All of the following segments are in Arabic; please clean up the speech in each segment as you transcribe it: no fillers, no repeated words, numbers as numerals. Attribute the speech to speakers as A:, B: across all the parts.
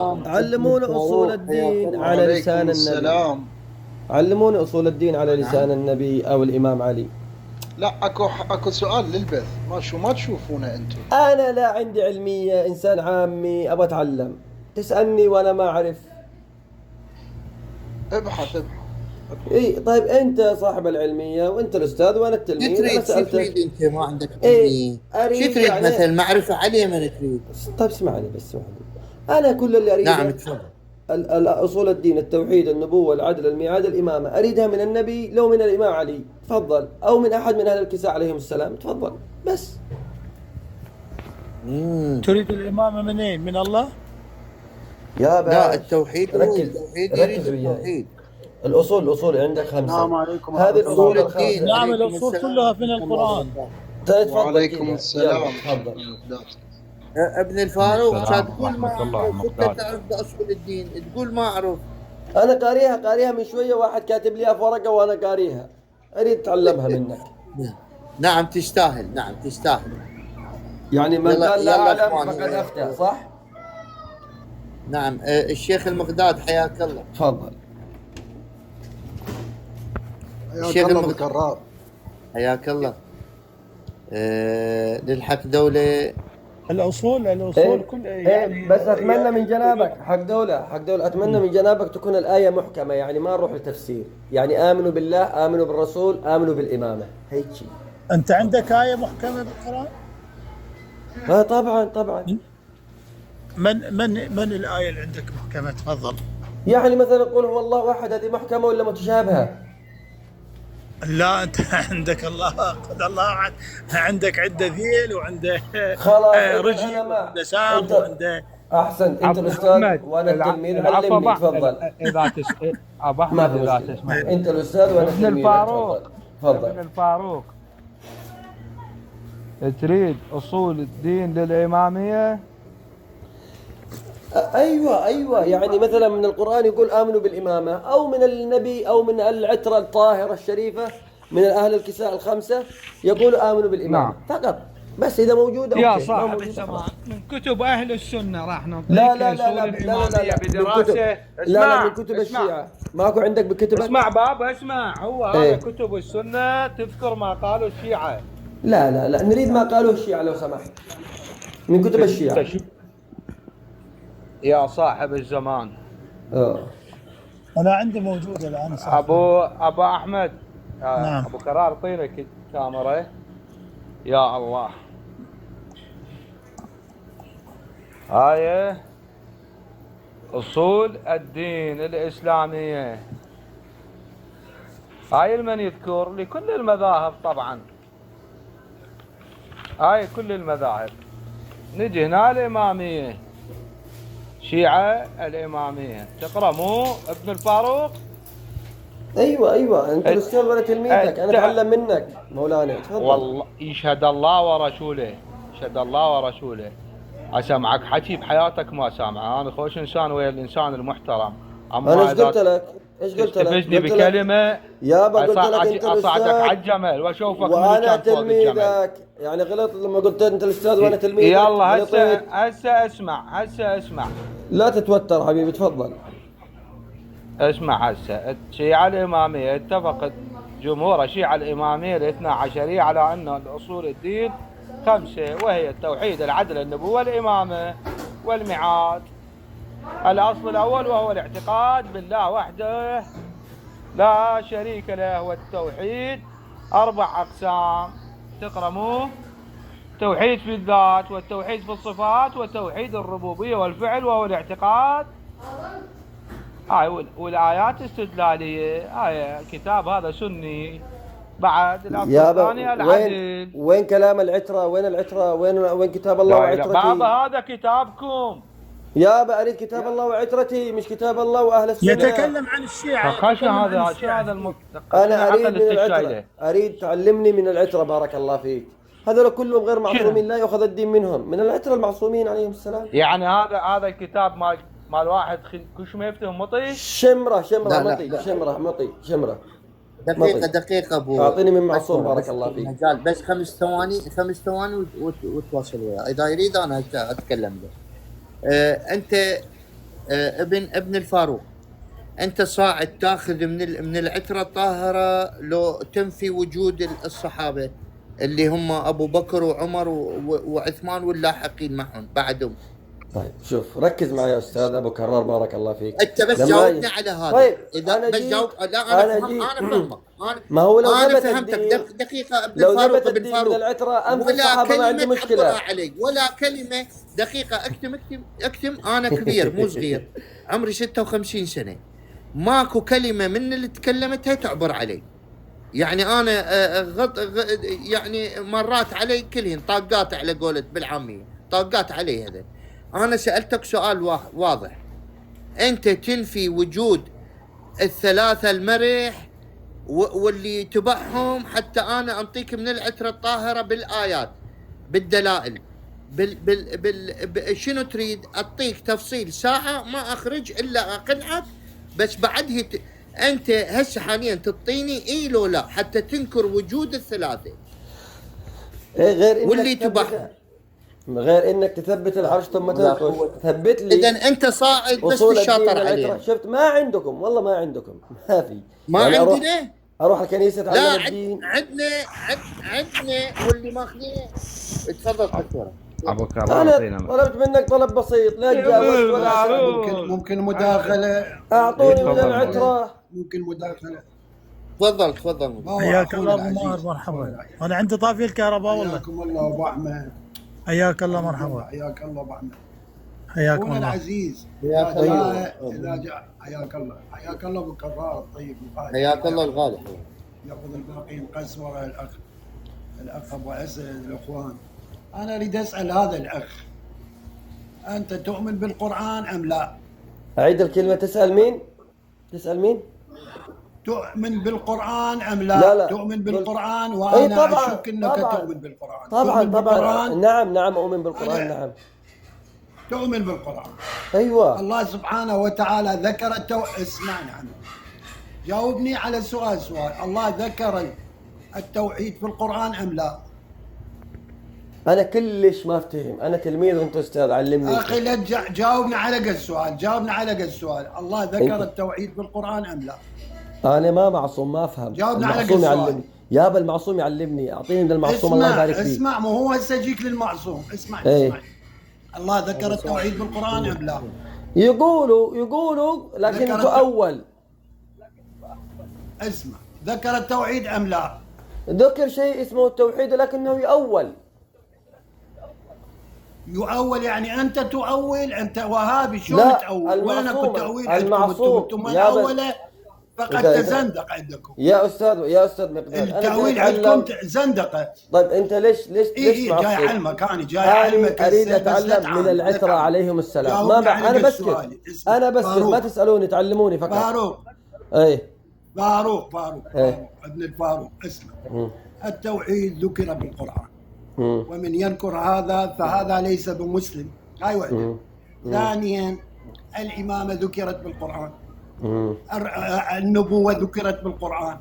A: علمونا أصول الدين على
B: وعليكم
A: لسان النبي.
B: السلام.
A: علمونا أصول الدين على لسان
B: نعم.
A: النبي أو الإمام علي.
B: لا اكو سؤال للبث، ما تشوفونه انتم؟
A: أنا لا عندي علمية، إنسان عامي أبغى أتعلم، تسألني وأنا ما أعرف.
B: ابحث.
A: إيه طيب أنت صاحب العلمية وأنت الأستاذ وأنا
C: شو
A: التلميذ، أنا
C: تريد؟ شو
A: سألتك.
C: تريد انت ما عندك
A: إيه
C: علمية؟
A: أريد
C: شو تريد
A: يعني.
C: مثلا معرفة عليه من تريد؟
A: طيب اسمعني بس اسمعني. أنا كل اللي أريده
C: نعم تفضل.
A: أصول الدين، التوحيد، النبوة، العدل، الميعاد، الإمامة، أريدها من النبي لو من الإمام علي تفضل، أو من أحد من أهل الكساء عليهم السلام تفضل بس.
D: تريد الإمامة منين؟ من الله؟
A: يا باش
C: لا التوحيد هو
A: ركز
C: التوحيد يريد
A: ركز وياي.
C: التوحيد.
A: الأصول عندك خمسة.
B: السلام عليكم
A: هذه
B: ورحمة
A: الأصول
C: أصول الدين.
A: الخمسة.
D: نعم
C: عليكم
D: الأصول
C: السلام
D: كلها من
C: ورحمة الله
D: القرآن.
C: وبركاته.
A: تفضل
B: وعليكم
A: كذا.
B: السلام.
A: يلا تفضل.
C: ابن الفاروق
E: السلام
C: تقول ما
E: ورحمة الله
C: اعرف، انت
E: مقداد.
C: تعرف بأصول الدين تقول ما اعرف.
A: أنا قاريها من شوية، واحد كاتب لي في ورقة وأنا قاريها، أريد أتعلمها منك.
C: نعم تستاهل، نعم تستاهل.
A: يعني من
C: يلا-
A: قال لا
C: يلا
A: أعلم
C: إخواني.
A: فقد أفتى، صح؟
C: نعم الشيخ المقداد حياك الله.
A: تفضل.
C: الشيخ
B: الله بالكرار.
C: حياك الله. للحق دولة.
D: الأصول
A: إيه؟
D: كل
A: إيه بس أتمنى من جنابك حق دولة أتمنى من جنابك تكون الآية محكمة، يعني ما نروح لتفسير، يعني آمنوا بالله، آمنوا بالرسول، آمنوا بالإمامة، هيك شيء.
D: أنت عندك آية محكمة بالقرآن؟
A: طبعا.
D: من الآية اللي عندك محكمة؟ تفضل.
A: يعني مثلا قل هو الله أحد، هذه محكمة ولا متشابهة؟
D: لا أنت عندك الله قد الله أحد، عندك عنده ذيل وعنده
A: خلاص
D: رجل
A: أنا ما
D: وعنده ساق وعنده.
A: أحسن. أنت الأستاذ وأنا التلميذ، علمني تفضل.
E: إذا أبو
A: ما
E: أحمد
A: في
E: إذا
A: مشكلة.
E: تسمح.
A: أنت الأستاذ وأنا
E: ابن
A: التلميذ،
E: الفاروق.
A: تفضل.
E: ابن الفاروق تريد أصول الدين للإمامية؟
A: أيوة يعني مثلا من القرآن يقول آمنوا بالإمامة، أو من النبي أو من العترة الطاهرة الشريفة من أهل الكساء الخمسة يقول آمنوا بالإمامة.
E: نعم.
A: فقط بس إذا موجود
F: يا
A: أوكي.
F: صاحب الزمان من كتب أهل السنة راح نعطيك
A: لا
F: أصول الإمامية بدراسة.
A: لا من كتب الشيعة. ماكو عندك بكتبك؟
F: اسمع بابا اسمع، هو
A: إيه؟
F: هذا كتب السنة تذكر ما قالوا الشيعة.
A: لا نريد ما قالوه الشيعة لو سمحت، من كتب الشيعة.
F: يا صاحب الزمان
D: أنا عندي موجودة الآن صح.
F: أبو أحمد.
D: نعم.
F: أبو كرار طينك كاميرا. يا الله هاي أصول الدين الإسلامية، هاي المن يذكر لكل المذاهب طبعا، هاي كل المذاهب. نجي هنا الإمامية، شيعة الإمامية تقرأ مو ابن الفاروق؟
A: أيوة أنت الأستاذ وأنا تلميذك، أنا أتعلم منك مولانا، تفضل.
F: والله يشهد الله ورسوله، يشهد الله ورسوله أسمعك حكي بحياتك ما سامع. أنا خوش إنسان ويا الإنسان المحترم.
A: أنا إيش قلت لك؟
F: تستفزني بكلمة
A: يابا قلت لك أنت
F: أصعدك
A: الأستاذ
F: على الجمل وأشوفك من
A: وأنا
F: كان فوق الجمل.
A: تلميذك، يعني غلط لما قلت أنت الأستاذ وأنا تلميذك.
F: يلا
A: غلطت.
F: هسه اسمع
A: لا تتوتر حبيبي، تفضل.
F: اسمع هسه. الشيعة الإمامية اتفقت جمهور الشيعة الإمامية الاثنى عشرية على أن الأصول الدين خمسة، وهي التوحيد، العدل، النبوة، الإمامة والميعاد. الأصل الأول وهو الاعتقاد بالله وحده لا شريك له، والتوحيد 4 أقسام تقرأ مو؟ توحيد في الذات، والتوحيد في الصفات، وتوحيد الربوبية والفعل، وهو الاعتقاد. هاي والآيات استدلالية. هاي كتاب هذا سني. بعد الأصل الثاني العدل.
A: وين كلام العترة؟ وين العترة؟ وين كتاب الله وعترتي؟
F: بابا هذا كتابكم.
A: يابا أريد كتاب الله وعترتي، مش كتاب الله وأهل السنة.
D: يتكلم عن الشيعة.
F: خشى هذا شو هذا
A: أنا أريد من العترة، أريد تعلمني من العترة بارك الله فيك. هذول كلهم غير معصومين، لا يؤخذ الدين منهم، من العترة المعصومين عليهم السلام.
F: يعني هذا الكتاب مال واحد كل ما يفتهم مطي.
A: شمرة
C: لا.
A: مطي، شمرة.
C: دقيقة أبو.
A: أعطيني من معصوم بارك الله فيك.
C: مجال بس 5 ثواني وتواصل وياه إذا يريد أنا أتكلم له. أنت ابن الفاروق، انت صاعد تاخذ من العتره الطاهره لو تنفي وجود الصحابه اللي هم ابو بكر وعمر وعثمان واللاحقين معهم بعدهم.
A: طيب شوف ركز معي يا استاذ ابو كرار بارك الله فيك.
C: انت بس جاوبني على هذا.
A: طيب
C: اذا
A: أنا
C: بس جاوب. لا انا فهمك.
A: ما هو لو
C: انا
A: ثبت
C: فهمتك.
A: الدين،
C: دقيقه ابن
A: لو
C: الفاروق
A: ثبت
C: ابن
A: الدين من
C: الفاروق
A: العترة أنف
C: ولا
A: الصحابة ما عندي
C: كلمه
A: مشكلة.
C: تعبر علي ولا كلمه. دقيقه اكتم انا كبير مو صغير، عمري 56 سنه، ماكو كلمه من اللي تكلمتها تعبر علي. يعني انا يعني مرات علي كلهن طاقات على قولة بالعاميه، طاقات علي. هذا انا سالتك سؤال واضح، انت تنفي وجود الثلاثه المرح واللي تبعهم حتى انا انطيك من العتره الطاهره بالايات بالدلائل شنو تريد؟ اعطيك تفصيل ساعه ما اخرج الا اقنعك، بس بعدها انت هسه حاليا تعطيني اي لو لا حتى تنكر وجود الثلاثه
A: غير إنك
C: واللي
A: تثبت-
C: تبعهم.
A: غير انك تثبت العرش ثم تنكش، ثبت لي
C: اذا انت صاعد بس
A: أصول الدين
C: بالشاطر
A: من العترة.
C: علينا.
A: شفت ما عندكم، والله ما عندكم، ما في.
C: ما
A: يعني
C: عندنا.
A: اروح الكنيسه
C: لا
A: اتعلم الدين.
C: عندنا واللي ماخذينه. تفضل دكتور.
F: ابو كرار
A: انا
F: اعطينا
A: طلبت منك طلب بسيط، لا تجاوزت ولا سألت.
B: ممكن مداخله.
A: اعطوني من
F: تفضل.
A: العترة.
B: ممكن مداخله.
C: تفضل.
B: ما هو
D: حياك
B: أخونا
D: الله ابو
B: العزيز.
D: ماهر، مرحبا. انا عندي طافي الكهرباء والله.
B: حياكم الله ابو احمد.
D: حياك الله، مرحبا.
B: حياك الله ابو احمد.
D: حياكم
B: اخونا
D: الله.
B: العزيز.
C: حياك
B: إذا
C: الله.
B: جاء- اذا جاء حياك الله. حياك الله ابو كرار الطيب الغالي.
C: حياك الله الغالي.
B: ياخذ الباقي مقسوره الاخ ابو اسد الاخوان. انا اريد اسال هذا الاخ، انت تؤمن بالقران ام لا؟
A: اعيد الكلمه. تسال مين؟ تسال مين؟
B: تؤمن بالقران ام لا؟
A: لا.
B: تؤمن بالقران
A: أي
B: وانا
A: طبعاً،
B: اشك انك
A: طبعاً.
B: تؤمن بالقران.
A: طبعا
B: تؤمن
A: طبعا
B: بالقرآن؟
A: نعم اؤمن بالقران.
B: أنا-
A: نعم
B: تؤمن بالقران.
A: ايوه.
B: الله سبحانه وتعالى ذكر اسمعني عنه. جاوبني على سؤال. الله ذكر التوحيد في القرآن أم لا؟
A: انا كلش ما افتهم، انا تلميذ وانت استاذ، علمني.
B: أخي لا جاوبني على قد السؤال. جاوبني على قد السؤال. الله ذكر التوحيد في القرآن أم لا؟
A: انا ما معصوم، ما افهم.
B: جاوبنا على
A: المعصوم
B: كل سؤال.
A: يعلمني. يابا المعصوم يعلمني، اعطيني من المعصوم الله يبارك فيك.
B: اسمع مو هو هسه يجيك للمعصوم. اسمع
A: إيه.
B: اسمع. الله ذكر التوحيد في القرآن أم لا؟
A: يقولوا لكن
B: ذكر
A: تؤول.
B: اسمع، ذكر التوحيد أم لا؟
A: ذكر شيء اسمه التوحيد لكنه يؤول.
B: يؤول يعني أنت تؤول. أنت وهابي شلون
A: لا،
B: تؤول؟ وين أكو
A: المعصوم.
B: التأويل
A: المعصوم.
B: أنتم
A: يا بل-
B: الأولى فقد
A: إذا-
B: تزندق عندكم.
A: يا استاذ مقداد، أنا
B: التأويل
A: جاي
B: عندكم
A: أتعلم.
B: زندقة.
A: طيب انت ليش
B: جاي
A: معصب؟
B: علمك. أنا جاي علمك.
A: اريد
B: هسه بس لا
A: اتعلم
B: تعاند،
A: من
B: لا
A: العترة
B: تعاند.
A: عليهم السلام.
B: جاوبني
A: ما
B: على
A: انا
B: قد
A: بسكت.
B: سؤالي. اسمع.
A: انا بسكت،
B: فاروق.
A: ما تسالوني، تعلموني فقط.
B: فاروق
A: اي
B: فاروق
A: إيه.
B: ابن الفاروق. اسمع.
A: مم.
B: التوحيد ذكر بالقرآن،
A: مم.
B: ومن ينكر هذا فهذا ليس بمسلم. هاي واحدة. ثانيا الإمامة ذكرت بالقرآن،
A: مم.
B: النبوة ذكرت بالقرآن،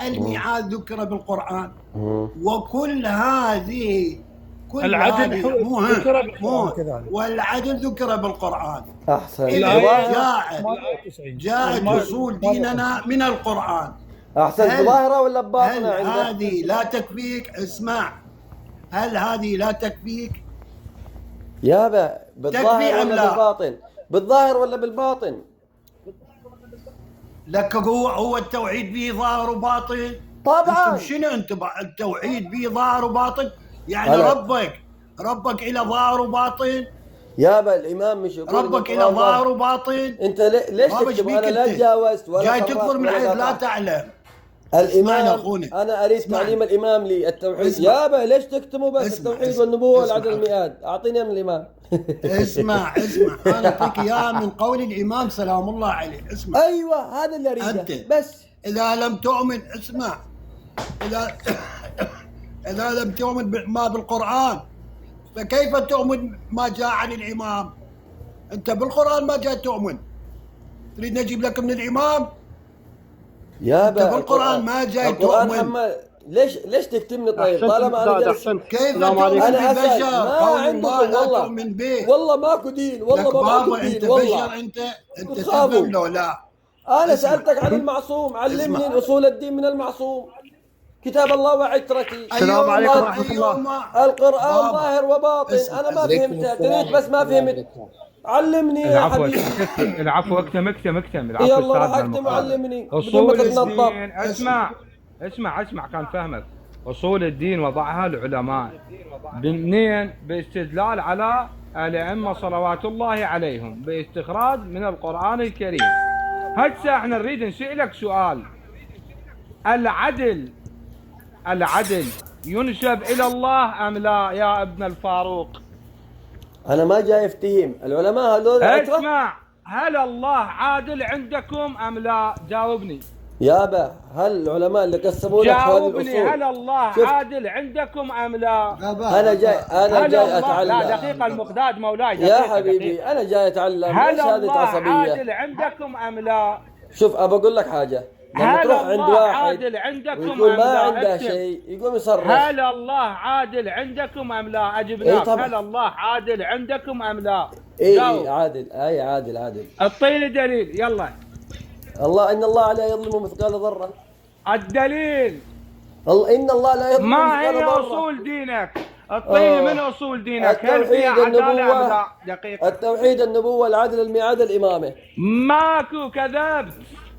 B: الميعاد ذكر بالقرآن،
A: مم.
B: وكل هذه
D: العدل
B: هذه- مو ها-
D: ذكر بالقرآن
B: مو-
D: كذلك.
B: والعدل ذكر بالقرآن.
A: احسن.
B: إذا
A: ظاهر.
B: جاءت أصول ديننا من القرآن.
A: احسن
B: هل-
A: ظاهره ولا
B: هل
A: باطنه عندك؟
B: هذه لا تكفيك؟ اسمع، هل هذه لا تكفيك؟
A: يابا بالظاهر
B: تكفي أم
A: ولا
B: لا؟
A: بالباطن؟ بالظاهر ولا بالباطن؟
B: لك هو التوحيد به ظاهر وباطن.
A: طبعا.
B: انتم شنو انتم التوحيد به ظاهر وباطن؟ يعني
A: هلا.
B: ربك إلى ظاهر وباطن.
A: يابا الامام مش يقول
B: ربك
A: إن
B: إلى
A: القرآن
B: ظاهر وباطن.
A: انت ليش
B: ما بش
A: تكتب؟
B: بيك
A: انا لا
B: انت.
A: تجاوزت ولا
B: جاي
A: فرقت
B: تكفر من
A: ولا
B: حيث لا
A: قطعت.
B: تعلم. اسمعني
A: الامام
B: أخونا.
A: انا اريد
B: اسمعني.
A: تعليم الامام للتوحيد.
B: اسمع.
A: يابا ليش تكتموا بس
B: اسمع.
A: التوحيد
B: اسمع.
A: والنبوه
B: اسمع.
A: والعدل الميعاد؟ اعطيني من الامام.
B: اسمع انا اعطيك اياه من قول الامام سلام الله عليه. اسمع.
A: ايوه هذا اللي اريده
B: أنت.
A: بس.
B: اذا لم تؤمن، اسمع، اذا لم تؤمن ما بالقران فكيف تؤمن ما جاء عن الامام؟ انت بالقران ما جاء تؤمن، تريد نجيب لك من الامام؟
A: يابا
B: أنت بالقرآن ما جاي
A: القرآن
B: تؤمن.
A: حمل ليش تكتمني طيب؟
G: أحسنت
A: طالما انا
G: أستاذ،
A: جالس
G: أحسنت.
B: كيف
G: السلام
B: تؤمن
G: عليكم.
A: انا اسال
B: ببشر؟
A: ما
B: قول
A: عندكم
B: الله لا
A: والله،
B: تؤمن به.
A: والله ماكو دين، والله
B: لك
A: ما ماكو
B: بابا
A: دين
B: انت
A: والله.
B: بشر، انت
A: تخافوا.
B: تفهم لو لا.
A: انا
B: اسمع.
A: سالتك عن المعصوم، علمني
B: اسمع.
A: اصول الدين من المعصوم. كتاب الله وعترتي.
G: السلام عليكم ورحمة الله.
A: القرآن
B: بابا.
A: ظاهر وباطن.
B: اسمع.
A: انا ما
C: عليكم
A: فهمتها،
C: السلام
A: تريد بس ما
C: ورحمة الله
A: فهمت. علمني يا
F: العفو
A: حبيبي.
F: العفو اكتم العفو
A: يلا راح
F: استاذنا
A: اكتم
F: المقدم.
A: وعلمني بدون ما
F: اصول
A: تتنطط.
F: الدين اسمع كان فهمك. اصول الدين وضعها العلماء منين؟ باستدلال على الائمه صلوات الله عليهم، باستخراج من القران الكريم. هسه احنا نريد نسالك سؤال. العدل ينسب الى الله ام لا يا ابن الفاروق؟
A: انا ما جاي افتهم العلماء هذول عترة.
F: اسمع، هل الله عادل عندكم ام لا؟ جاوبني.
A: يابا هل العلماء اللي قسموا لك هذه
F: جاوبني،
A: الاصول؟
F: هل الله
A: شوف.
F: عادل عندكم ام لا؟
A: انا جاي
F: هل الله
A: اتعلم.
F: لا دقيقة المقداد مولاي،
A: يا
F: دقيقة
A: حبيبي
F: دقيقة.
A: انا جاي اتعلم.
F: هل
A: ليش هذه
F: الله
A: عصبيه؟
F: عادل عندكم ام لا؟
A: شوف ابى اقول لك حاجه. لما
F: هل
A: تروح عند
F: الله
A: واحد
F: عادل عندكم
A: ويقول
F: ام
A: ما
F: لا؟
A: عنده
F: اكتب.
A: شيء يقوم يصرخ.
F: هل الله عادل عندكم ام لا؟
A: إيه
F: اجبناك.
A: طبعا.
F: هل الله عادل عندكم ام لا؟
A: اي
F: جاوب.
A: عادل، اي عادل.
F: اعطيني دليل يلا.
A: الله ان الله لا يظلم مثقال ذره.
F: الدليل.
A: الله ان الله لا يظلم
F: ما
A: مثقال
F: هي
A: ذره.
F: اصول دينك؟ اعطيني من اصول دينك. هل
A: التوحيد،
F: فيها عدالة ام
A: النبوة.
F: لا؟ دقيقة.
A: التوحيد، النبوه، العدل، الميعاد، الامامه.
F: ماكو، كذبت.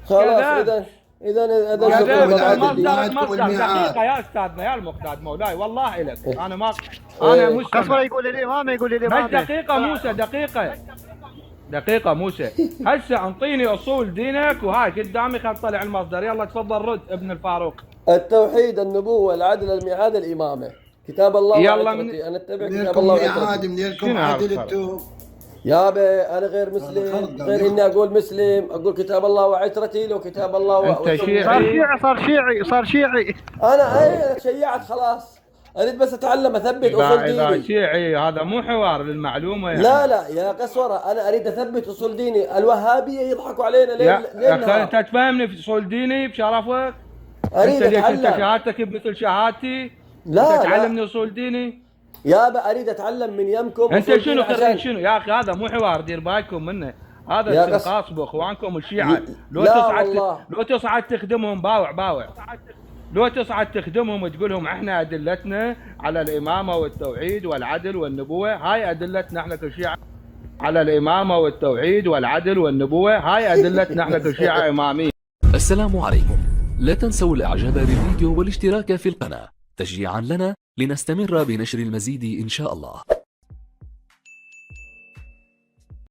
A: خلاص
F: كذبت.
A: اذا
B: كذب.
A: شكرا
F: كذبت.
A: بعد
B: والعدل.
A: الدين.
F: مصدر
B: والميعاد.
F: دقيقة يا استاذنا يا المقداد مولاي، والله لك انا ما انا
A: إيه.
F: مستمع.
G: قصوى يقول الإمامة، يقول
F: بس
G: الإمامة.
F: دقيقة موسى، دقيقة موسى. هسه انطيني اصول دينك وهاي قدامي، خل طلع المصدر. يلا تفضل رد ابن الفاروق.
A: التوحيد، النبوه، العدل، الميعاد، الامامه. كتاب الله
F: يلا
A: وعترتي. انا اتبع كتاب
B: منيركم
A: الله
B: ميعاد،
A: وعترتي.
B: منيركم
F: شنو
B: عدل
F: هذا
B: انتم.
A: يابا انا غير مسلم،
B: خرد
A: غير اني اقول مسلم، اقول كتاب الله وعترتي. لو كتاب الله
F: أنت شيعي.
G: صار شيعي.
A: انا شيعت خلاص. اريد بس اتعلم اثبت اصول
F: اذا
A: ديني.
F: شيعي هذا مو حوار للمعلومة يعني.
A: لا يا قسورة، انا اريد اثبت اصول ديني. الوهابيه يضحكوا علينا ليه
F: يا انت تفهمني في اصول ديني بشرفك.
A: اريد
F: انت
A: اتعلم.
F: شهادتك مثل شهادتي.
A: لا
F: انت تعلمني اصول ديني.
A: يابا اريد اتعلم من يمكم.
F: انت
A: أصول
F: شنو
A: ديني
F: خريج
A: عشان-
F: شنو يا اخي؟ هذا مو حوار، دير بالكم منه.
A: يا
F: هذا
A: قص-
F: استنقاص باخوانكم الشيعة.
A: لا والله.
F: لو تصعد تخدمهم باوع. لو تصعد تخدمهم وتقول احنا ادلتنا على الامامه والتوحيد والعدل والنبوه، هاي ادلتنا احنا كشيعة على الامامه والتوحيد والعدل والنبوه، هاي ادلتنا احنا كشيعة اماميه.
H: السلام عليكم. لا تنسوا الاعجاب بالفيديو والاشتراك في القناة تشجيعا لنا لنستمر بنشر المزيد إن شاء الله.